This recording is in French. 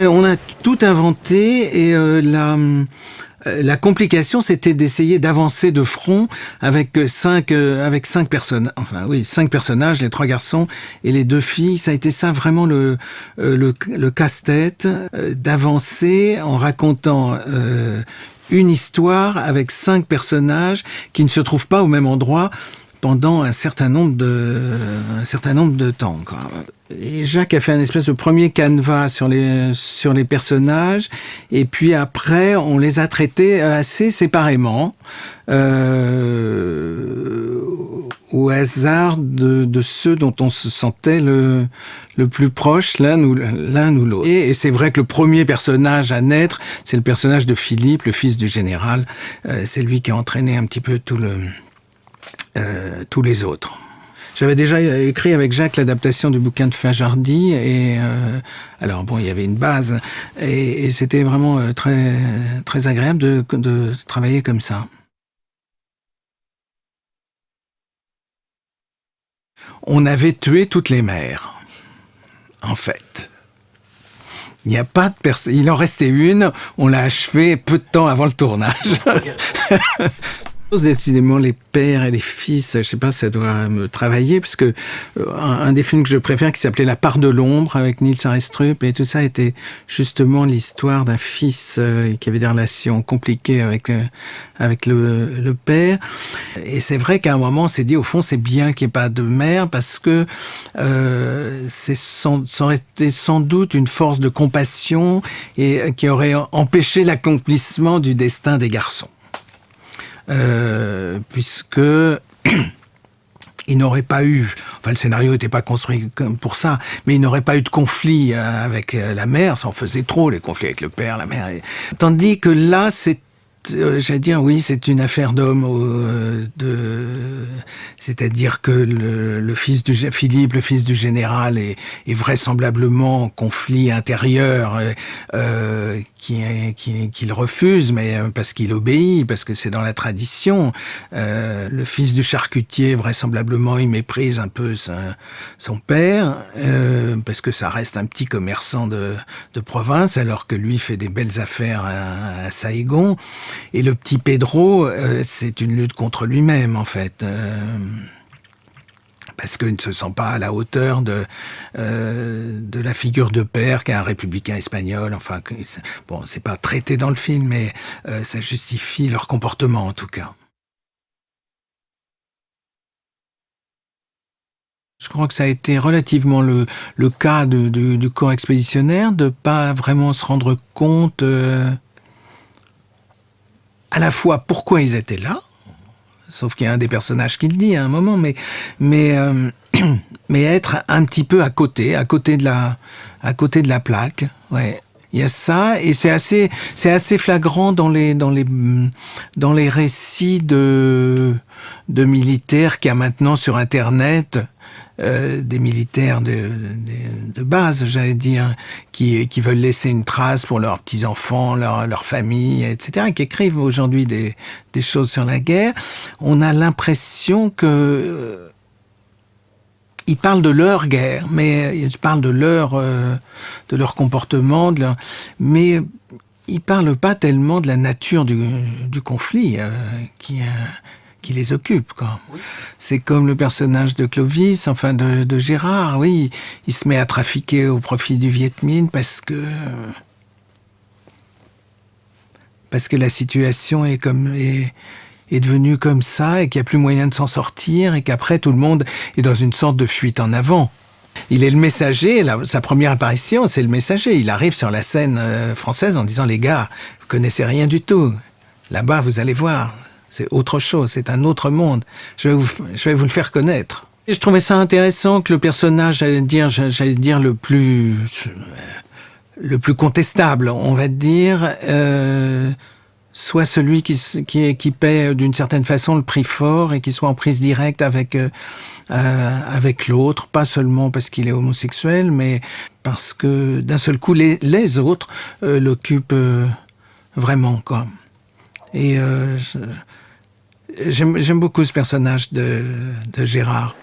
On a tout inventé et la complication, c'était d'essayer d'avancer de front avec cinq personnes. Enfin, oui, 5 personnages, les 3 garçons et les 2 filles. Ça a été ça vraiment le casse-tête, d'avancer en racontant une histoire avec 5 personnages qui ne se trouvent pas au même endroit pendant un certain nombre de temps, quoi. Et Jacques a fait un espèce de premier canevas sur les personnages, et puis après, on les a traités assez séparément, au hasard de ceux dont on se sentait le plus proche l'un ou l'autre. Et c'est vrai que le premier personnage à naître, c'est le personnage de Philippe, le fils du général. C'est lui qui a entraîné un petit peu tous les autres. J'avais déjà écrit avec Jacques l'adaptation du bouquin de Fajardy et alors bon, il y avait une base et c'était vraiment très très agréable de travailler comme ça. On avait tué toutes les mères, en fait. Il n'y a pas de personne. Il en restait une. On l'a achevée peu de temps avant le tournage. Décidément, les pères et les fils, je sais pas, ça doit me travailler, parce que un des films que je préfère, qui s'appelait La part de l'ombre, avec Nils Arestrup, et tout ça était justement l'histoire d'un fils qui avait des relations compliquées avec le père. Et c'est vrai qu'à un moment, on s'est dit, au fond, c'est bien qu'il n'y ait pas de mère, parce que ça aurait été sans doute une force de compassion et qui aurait empêché l'accomplissement du destin des garçons. Puisque il n'aurait pas eu, enfin le scénario n'était pas construit comme pour ça, mais il n'aurait pas eu de conflit avec la mère, ça en faisait trop, les conflits avec le père, la mère. Tandis que là, j'allais dire, oui, c'est une affaire d'homme, c'est-à-dire que le fils du Philippe, le fils du général, est vraisemblablement en conflit intérieur, qu'il refuse, mais parce qu'il obéit, parce que c'est dans la tradition. Le fils du charcutier, vraisemblablement, il méprise un peu son père, parce que ça reste un petit commerçant de province, alors que lui fait des belles affaires à Saïgon. Et le petit Pedro, c'est une lutte contre lui-même, en fait. Parce qu'il ne se sent pas à la hauteur de la figure de père qu'est un républicain espagnol. Enfin, bon, c'est pas traité dans le film, mais ça justifie leur comportement, en tout cas. Je crois que ça a été relativement le cas du corps expéditionnaire, de pas vraiment se rendre compte à la fois pourquoi ils étaient là, sauf qu'il y a un des personnages qui le dit à un moment, mais être un petit peu à côté de la plaque, ouais. Il y a ça, et c'est assez flagrant dans les récits de militaires qu'il y a maintenant sur Internet, des militaires de base, j'allais dire, qui veulent laisser une trace pour leurs petits-enfants, leur famille, etc., qui écrivent aujourd'hui des choses sur la guerre. On a l'impression que ils parlent de leur guerre, mais ils parlent de leur comportement, mais ils parlent pas tellement de la nature du conflit qui les occupe, quoi. Oui. C'est comme le personnage de Clovis, enfin de Gérard, oui, il se met à trafiquer au profit du Viet Minh parce que la situation est devenue comme ça et qu'il n'y a plus moyen de s'en sortir et qu'après tout le monde est dans une sorte de fuite en avant. Il est le messager, sa première apparition, c'est le messager. Il arrive sur la scène française en disant « Les gars, vous connaissez rien du tout. Là-bas, vous allez voir, c'est autre chose, c'est un autre monde. Je vais vous le faire connaître. » Et je trouvais ça intéressant que le personnage, j'allais dire le plus contestable, on va dire, soit celui qui paie d'une certaine façon le prix fort et qui soit en prise directe avec l'autre, pas seulement parce qu'il est homosexuel, mais parce que d'un seul coup les autres l'occupent vraiment, quoi. Et j'aime beaucoup ce personnage de Gérard.